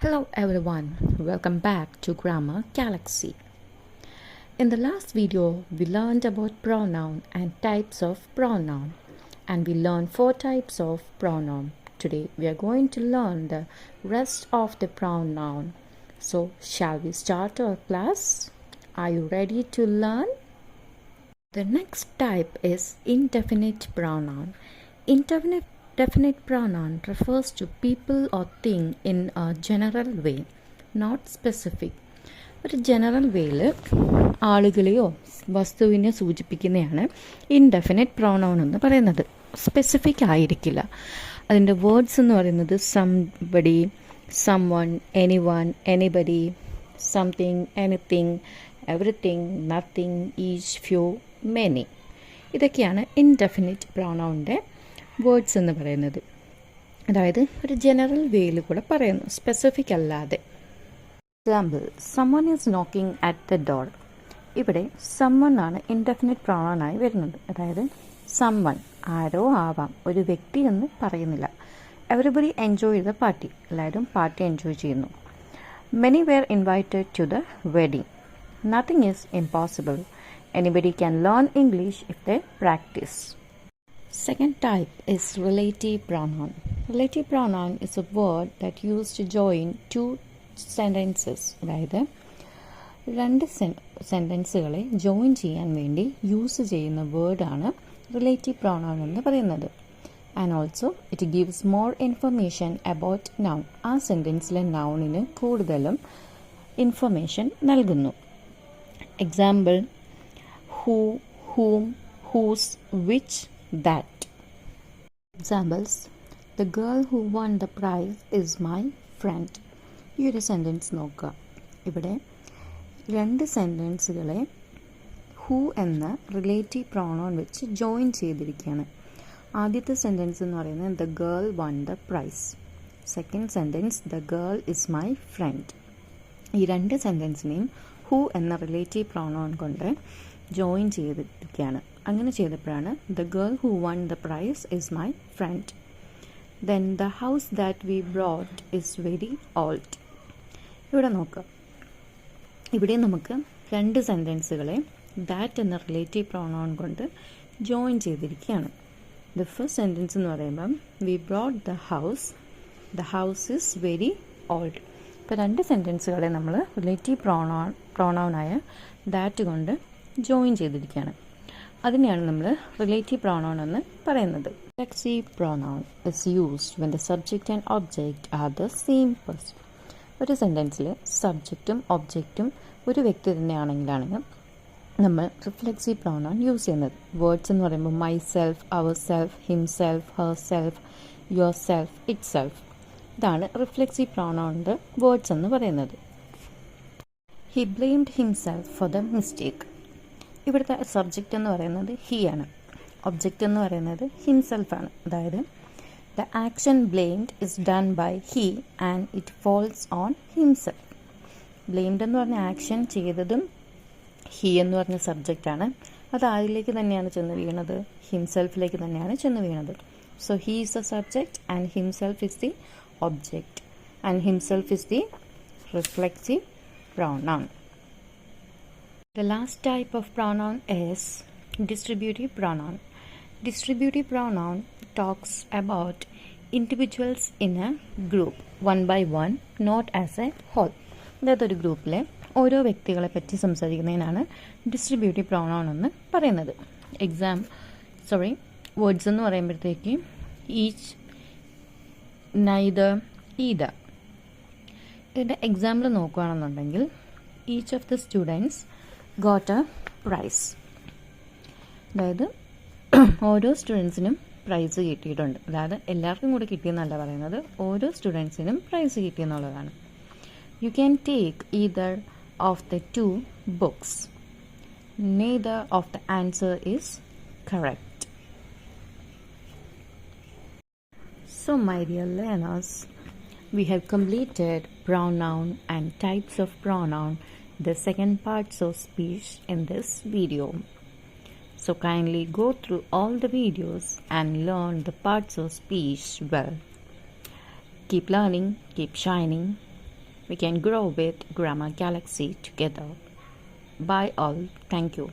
Hello everyone, welcome back to Grammar Galaxy. In the last video, we learned about pronoun and types of pronoun, and we learned 4 types of pronoun. Today we are going to learn the rest of the pronoun. So, shall we start our class? Are you ready to learn? The next type is indefinite pronoun. Indefinite pronoun refers to people or thing in a general way, not specific. ഒരു general വേയിൽ ആളുകളെയോ വസ്തുവിനെ സൂചിപ്പിക്കുന്നതാണ് indefinite pronoun എന്ന് പറയുന്നത്. Specific ആയിരിക്കില്ല. അതിൻ്റെ words എന്ന് പറയുന്നത് somebody, someone, anyone, anybody, something, anything, everything, nothing, each, few, many. ഇതൊക്കെയാണ് ഇൻഡെഫിനിറ്റ് പ്രോണൗണിൻ്റെ വേർഡ്സ് എന്ന് പറയുന്നത്. അതായത് ഒരു ജനറൽ വേയിൽ കൂടെ പറയുന്നു, സ്പെസിഫിക് അല്ലാതെ. Example, someone is knocking at the door. ഇവിടെ someone ആണ് ഇൻഡെഫിനിറ്റ് പ്രോണൗൺ ആയി വരുന്നത്. അതായത് someone ആരോ ആവാം, ഒരു വ്യക്തി എന്ന് പറയുന്നില്ല. എവരിബഡി എൻജോയ് ദ പാർട്ടി, എല്ലാവരും പാർട്ടി എൻജോയ് ചെയ്യുന്നു. Many were invited to the wedding. Nothing is impossible. Anybody can learn English if they practice. Second type is relative pronoun. Relative pronoun is a word that used to join two sentences. അതായത് രണ്ട് സെൻറ്റൻസുകളെ join ചെയ്യാൻ വേണ്ടി use ചെയ്യുന്ന വേർഡാണ് relative pronoun എന്ന് പറയുന്നത്. And also it gives more information about noun. ആ സെൻറ്റൻസിലെ നൗണിന് കൂടുതലും ഇൻഫർമേഷൻ നൽകുന്നു. Example, who, whom, whose, which, that. Examples, the girl who won the prize is my friend. ഈ ഒരു സെൻറ്റൻസ് നോക്കുക. ഇവിടെ രണ്ട് സെൻറ്റൻസുകളെ ഹൂ എന്ന റിലേറ്റീവ് പ്രോണൗൺ വെച്ച് ജോയിൻ ചെയ്തിരിക്കുകയാണ്. ആദ്യത്തെ സെൻറ്റൻസ് എന്ന് പറയുന്നത് the girl won the prize. Second sentence the girl is my friend. ഈ രണ്ട് സെൻറ്റൻസിനെയും ഹൂ എന്ന റിലേറ്റീവ് പ്രോണൗൺ കൊണ്ട് ജോയിൻ ചെയ്തിരിക്കുകയാണ്. അങ്ങനെ ചെയ്തപ്പോഴാണ് the girl who won the prize is my friend. Then the house that we brought is very old. ഇവിടെ നോക്കുക, ഇവിടെ നമുക്ക് രണ്ട് സെൻറ്റൻസുകളെ ദാറ്റ് എന്ന റിലേറ്റീവ് പ്രോണൗൺ കൊണ്ട് ജോയിൻ ചെയ്തിരിക്കുകയാണ്. ദ ഫസ്റ്റ് സെൻറ്റൻസ് എന്ന് പറയുമ്പം we brought the house is very old. ഇപ്പോൾ രണ്ട് സെൻറ്റൻസുകളെ നമ്മൾ റിലേറ്റീവ് പ്രോണൗണായ ദാറ്റ് കൊണ്ട് ജോയിൻ ചെയ്തിരിക്കുകയാണ്. അതിനെയാണ് നമ്മൾ റിലേറ്റീവ് പ്രോണൗൺ എന്ന് പറയുന്നത്. Reflexive pronoun is used when the subject and object are the same person. ഒരു സെൻറ്റൻസിൽ സബ്ജക്റ്റും ഒബ്ജക്റ്റും ഒരു വ്യക്തി തന്നെയാണെങ്കിലാണ് നമ്മൾ റിഫ്ലെക്സീവ് പ്രോണൗൺ യൂസ് ചെയ്യുന്നത്. വേർഡ്സ് എന്ന് പറയുമ്പോൾ myself, ourself, himself, herself, yourself, itself. ഇതാണ് റിഫ്ലെക്സീവ് പ്രോണൗണിൻ്റെ വേർഡ്സ് എന്ന് പറയുന്നത്. He blamed himself for the mistake. ഇവിടുത്തെ സബ്ജക്റ്റ് എന്ന് പറയുന്നത് ഹി ആണ്, ഒബ്ജക്റ്റ് എന്ന് പറയുന്നത് ഹിംസെൽഫാണ്. അതായത് the action blamed is done by he and it falls on himself. Blamed എന്ന് പറഞ്ഞ ആക്ഷൻ ചെയ്തതും ഹി എന്ന് പറഞ്ഞ സബ്ജക്റ്റാണ്. അത് ആരിലേക്ക് തന്നെയാണ് ചെന്ന് വീണത്? ഹിംസെൽഫിലേക്ക് തന്നെയാണ് ചെന്ന് വീണത്. So he is the subject and himself is the object and himself is the reflexive pronoun. The last type of pronoun is distributive pronoun. Distributive pronoun talks about individuals in a group, one by one, not as a whole. അതായത് ഒരു ഗ്രൂപ്പിലെ ഓരോ വ്യക്തികളെ പറ്റി സംസാരിക്കുന്നതിനാണ് distributive pronoun എന്ന് പറയുന്നത്. Words എന്ന് പറയുമ്പോഴത്തേക്ക് ഈച്ച്, നൈദർ, ഈദർ. ഇതിൻ്റെ എക്സാമ്പിൾ നോക്കുകയാണെന്നുണ്ടെങ്കിൽ each of the students got a prize. അതായത് ഓരോ സ്റ്റുഡൻസിനും പ്രൈസ് കിട്ടിയിട്ടുണ്ട്. അതായത് എല്ലാവർക്കും കൂടെ കിട്ടിയെന്നല്ല പറയുന്നത്, ഓരോ സ്റ്റുഡൻസിനും പ്രൈസ് കിട്ടിയെന്നുള്ളതാണ്. You can take either of the two books. Neither of the answer is correct. So my dear learners, we have completed pronoun and types of pronoun, the second parts of speech in this video. So kindly go through all the videos and learn the parts of speech well. Keep learning, keep shining. we can grow with Grammar Galaxy together. Bye all. Thank you.